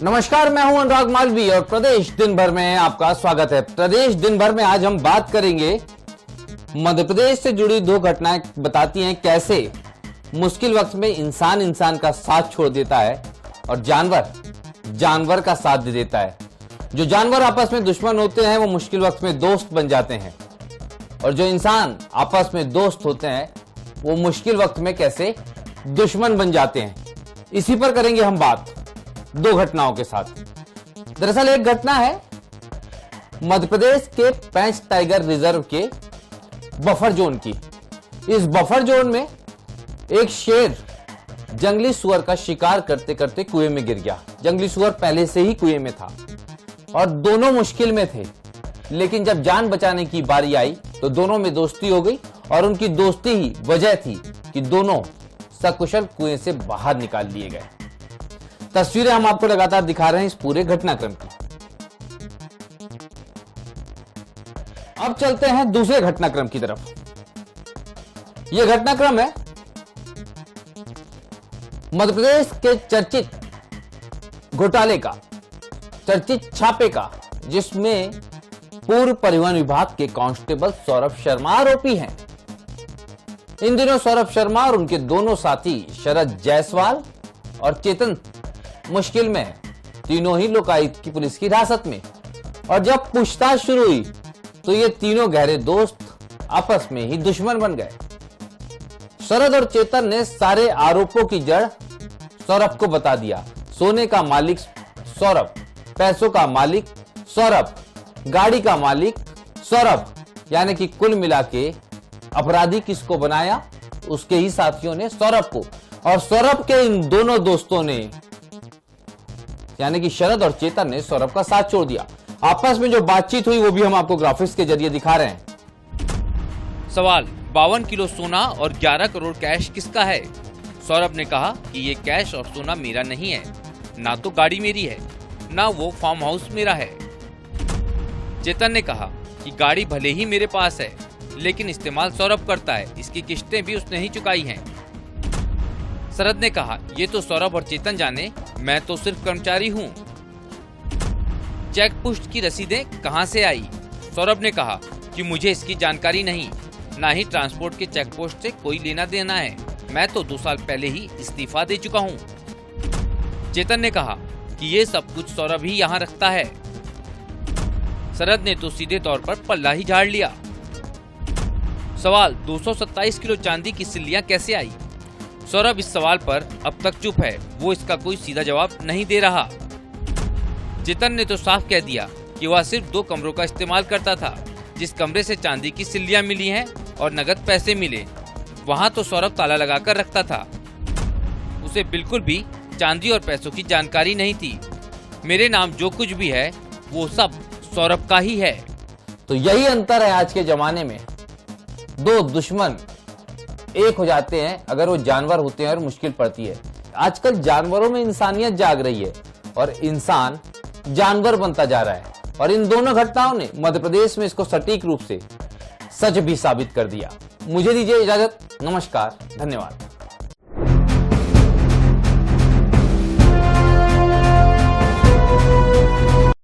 नमस्कार, मैं हूं अनुराग मालवी और प्रदेश दिन भर में आपका स्वागत है। प्रदेश दिन भर में आज हम बात करेंगे मध्य प्रदेश से जुड़ी दो घटनाएं बताती हैं कैसे मुश्किल वक्त में इंसान का साथ छोड़ देता है और जानवर का साथ दे देता है। जो जानवर आपस में दुश्मन होते हैं वो मुश्किल वक्त में दोस्त बन जाते हैं और जो इंसान आपस में दोस्त होते हैं वो मुश्किल वक्त में कैसे दुश्मन बन जाते हैं। इसी पर करेंगे हम बात दो घटनाओं के साथ। दरअसल एक घटना है मध्य प्रदेश के पेंच टाइगर रिजर्व के बफर जोन की। इस बफर जोन में एक शेर जंगली सुअर का शिकार करते करते कुएं में गिर गया। जंगली सुअर पहले से ही कुएं में था और दोनों मुश्किल में थे, लेकिन जब जान बचाने की बारी आई तो दोनों में दोस्ती हो गई और उनकी दोस्ती ही वजह थी कि दोनों सकुशल कुएं से बाहर निकाल लिए गए। तस्वीरें हम आपको लगातार दिखा रहे हैं इस पूरे घटनाक्रम की। अब चलते हैं दूसरे घटनाक्रम की तरफ। यह घटनाक्रम है मध्य प्रदेश के चर्चित घोटाले का, चर्चित छापे का, जिसमें पूर्व परिवहन विभाग के कांस्टेबल सौरभ शर्मा आरोपी हैं। इन दिनों सौरभ शर्मा और उनके दोनों साथी शरद जायसवाल और चेतन मुश्किल में है। तीनों ही लोकायुक्त की पुलिस की हिरासत में। और जब पूछताछ शुरू हुई तो ये तीनों गहरे दोस्त आपस में ही दुश्मन बन गए। शरद और चेतन ने सारे आरोपों की जड़ सौरभ को बता दिया। सोने का मालिक सौरभ, पैसों का मालिक सौरभ, गाड़ी का मालिक सौरभ, यानी कि कुल मिला के अपराधी किसको बनाया? उसके ही साथियों ने सौरभ को। और सौरभ के इन दोनों दोस्तों ने यानी कि शरद और चेतन ने सौरभ का साथ छोड़ दिया। आपस में जो बातचीत हुई वो भी हम आपको ग्राफिक्स के जरिए दिखा रहे हैं। सवाल, 52 किलो सोना और 11 करोड़ कैश किसका है? सौरभ ने कहा कि ये कैश और सोना मेरा नहीं है, ना तो गाड़ी मेरी है, ना वो फार्म हाउस मेरा है। चेतन ने कहा कि गाड़ी भले ही मेरे पास है, लेकिन इस्तेमाल सौरभ करता है, इसकी किस्तें भी उसने ही चुकाई हैं। शरद ने कहा, ये तो सौरभ और चेतन जाने, मैं तो सिर्फ कर्मचारी हूँ। चेक पोस्ट की रसीदें कहाँ से आई? सौरभ ने कहा कि मुझे इसकी जानकारी नहीं, ना ही ट्रांसपोर्ट के चेक पोस्ट से कोई लेना देना है, मैं तो 2 साल पहले ही इस्तीफा दे चुका हूँ। चेतन ने कहा कि ये सब कुछ सौरभ ही यहाँ रखता है। शरद ने तो सीधे तौर पर पल्ला ही झाड़ लिया। सवाल, 227 किलो चांदी की सिल्लियां कैसे आई? सौरभ इस सवाल पर अब तक चुप है, वो इसका कोई सीधा जवाब नहीं दे रहा। चेतन ने तो साफ कह दिया कि वह सिर्फ 2 कमरों का इस्तेमाल करता था। जिस कमरे से चांदी की सिल्लियां मिली हैं और नगद पैसे मिले, वहां तो सौरभ ताला लगाकर रखता था। उसे बिल्कुल भी चांदी और पैसों की जानकारी नहीं थी। मेरे नाम जो कुछ भी है वो सब सौरभ का ही है। तो यही अंतर है आज के जमाने में। दो दुश्मन एक हो जाते हैं अगर वो जानवर होते हैं और मुश्किल पड़ती है। आजकल जानवरों में इंसानियत जाग रही है और इंसान जानवर बनता जा रहा है और इन दोनों घटनाओं ने मध्य प्रदेश में इसको सटीक रूप से सच भी साबित कर दिया। मुझे दीजिए इजाजत। नमस्कार, धन्यवाद।